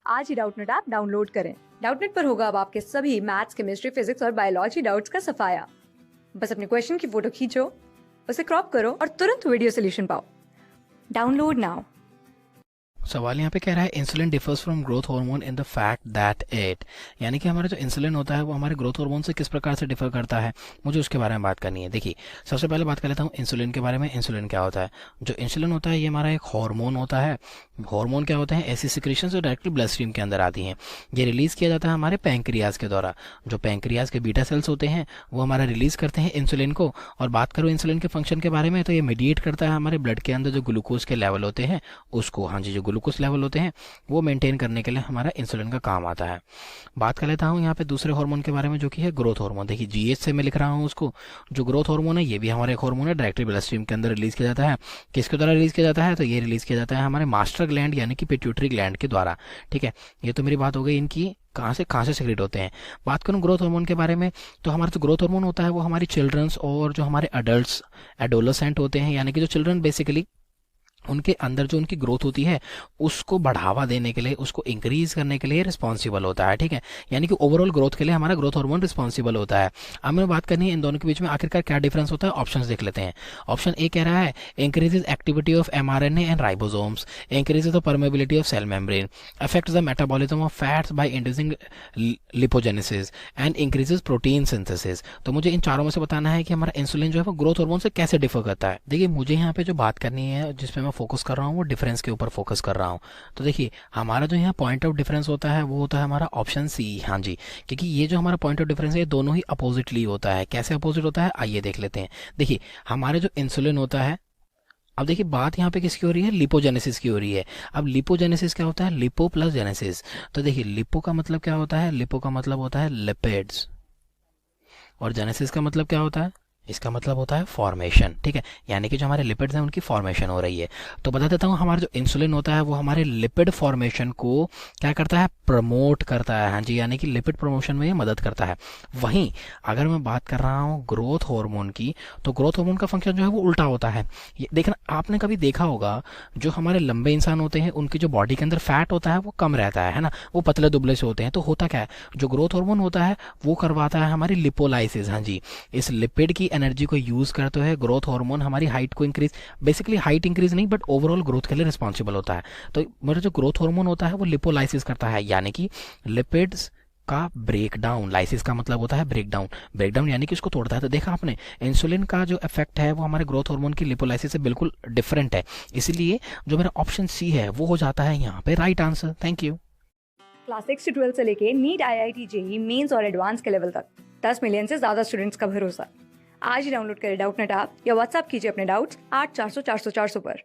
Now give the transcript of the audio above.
आज ही Doubtnut app download करें। Doubtnut पर होगा अब आपके सभी मैथ्स, केमिस्ट्री, फिजिक्स और बायोलॉजी डाउट्स का सफाया। बस अपने क्वेश्चन की फोटो खींचो, उसे क्रॉप करो और तुरंत वीडियो सोल्यूशन पाओ। Download now. सवाल यहाँ पे कह रहा है insulin differs from growth hormone in the fact that it, यानी कि हमारा जो इंसुलिन होता है वो हमारे ग्रोथ हार्मोन से किस प्रकार से डिफर करता है, मुझे उसके बारे में बात करनी है। देखिए, सबसे पहले बात कर लेता हूँ इंसुलिन के बारे में। इंसुलिन क्या होता है? जो इंसुलिन होता है ये हमारा एक हार्मोन होता है। हार्मोन क्या होते हैं? ऐसी सिक्रीशन जो डायरेक्टली ब्लड स्ट्रीम के अंदर आती हैं। ये रिलीज किया जाता है हमारे पैंक्रियाज के द्वारा। जो पैंक्रियाज के बीटा सेल्स होते हैं वो हमारा रिलीज करते हैं इंसुलिन को। और बात करो इंसुलिन के फंक्शन के बारे में, तो ये मीडिएट करता है हमारे ब्लड के अंदर जो ग्लूकोज के लेवल होते हैं उसको। हाँ जी, जो ग्लूकोज लेवल होते हैं वो मेंटेन करने के लिए हमारा इंसुलिन का काम आता है। बात कर लेता हूँ यहाँ पे दूसरे हार्मोन के बारे में जो कि है ग्रोथ हार्मोन। देखिए, जीएच से मैं लिख रहा हूँ उसको। जो ग्रोथ हार्मोन है ये भी हमारे एक हार्मोन है, डायरेक्टली ब्लड स्ट्रीम के अंदर रिलीज किया जाता है। किसके द्वारा रिलीज किया जाता है? तो ये रिलीज किया जाता है हमारे मास्टर ग्लैंड यानी कि पिट्यूटरी ग्लैंड के द्वारा। ठीक है, ये तो मेरी बात हो गई इनकी कहाँ से सिक्रेट होते हैं। बात करूँ ग्रोथ हार्मोन के बारे में, तो हमारा जो ग्रोथ हार्मोन होता है वो हमारी चिल्ड्रंस और जो हमारे अडल्ट्स एडोलसेंट होते हैं, यानी कि जो चिल्ड्रन बेसिकली उनके अंदर जो उनकी ग्रोथ होती है उसको बढ़ावा देने के लिए, उसको इंक्रीज करने के लिए रिस्पॉन्सिबल होता है। ठीक है, यानी कि ओवरऑल ग्रोथ के लिए हमारा ग्रोथ हार्मोन रिस्पॉन्सिबल होता है। अब हमें बात करनी है इन दोनों के बीच में आखिरकार क्या डिफरेंस होता है। ऑप्शंस देख लेते हैं। ऑप्शन ए कह रहा है increases activity of mRNA and ribosomes, increases the permeability of cell membrane, affects the metabolism of fats by inducing lipogenesis and increases protein synthesis. तो मुझे इन चारों में से बताना है कि हमारा इंसुलिन जो है वो ग्रोथ हार्मोन से कैसे डिफर करता है। देखिए, मुझे यहाँ पे जो बात करनी है जिसपे मैं फोकस कर रहा हूँ वो डिफरेंस के ऊपर फोकस कर रहा हूँ। तो देखिए, हमारा जो यहाँ पॉइंट ऑफ डिफरेंस होता है वो होता है हमारा ऑप्शन सी। हाँ जी, क्योंकि ये जो हमारा पॉइंट ऑफ डिफरेंस है ये दोनों ही अपोजिटली होता है। कैसे अपोजिट होता है आइए देख लेते हैं। देखिए, हमारे जो इंसुलिन होता है, अब देखिए बात यहाँ पे किसकी हो रही है? लिपोजेनेसिस की हो रही है। अब लिपोजेनेसिस क्या होता है? Lipo plus genesis. तो देखिए, लिपो का मतलब क्या होता है? लिपो का मतलब होता है लिपिड्स। और जेनेसिस का मतलब क्या होता है? इसका मतलब होता है फॉर्मेशन। ठीक है, यानी कि जो हमारे लिपिड्स हैं उनकी फॉर्मेशन हो रही है। तो बता देता हूँ, हमारा जो इंसुलिन होता है वो हमारे लिपिड फॉर्मेशन को क्या करता है? प्रमोट करता है। हाँ जी, यानी कि लिपिड प्रमोशन में ये मदद करता है। वहीं अगर मैं बात कर रहा हूँ ग्रोथ हार्मोन की, तो ग्रोथ हार्मोन का फंक्शन जो है वो उल्टा होता है। ये देखना, आपने कभी देखा होगा जो हमारे लंबे इंसान होते हैं उनकी जो बॉडी के अंदर फैट होता है वो कम रहता है ना, वो पतले दुबले से होते हैं। तो होता क्या है? जो ग्रोथ हार्मोन होता है वो करवाता है हमारी लिपोलाइसिस। हाँ जी, इस लिपिड की एनर्जी को यूज करते हुए ग्रोथ हार्मोन हमारी हाइट को इंक्रीज, बेसिकली हाइट इंक्रीज नहीं बट ओवरऑल ग्रोथ के लिए रिस्पॉन्सिबल होता है। तो मेरा जो ग्रोथ हार्मोन होता है वो लिपोलाइसिस करता है, यानी कि लिपिड्स का ब्रेक डाउन। लाइसिस का मतलब होता है ब्रेक डाउन। ब्रेक डाउन यानी कि उसको तोड़ता है। तो देखा आपने, इंसुलिन का जो इफेक्ट है वो हमारे ग्रोथ हार्मोन की लिपोलाइसिस से बिल्कुल डिफरेंट है। इसलिए जो मेरा ऑप्शन सी है वो हो जाता है यहाँ पे right answer. Thank you. Class 6 से 12 से लेके नीट, IIT, जेईई मेंस और एडवांस के लेवल तक 10 मिलियन से ज्यादा स्टूडेंट्स का भरोसा। आज ही डाउनलोड करें डाउटनेट ऐप या व्हाट्सएप कीजिए अपने डाउट्स 8400 400 400 पर।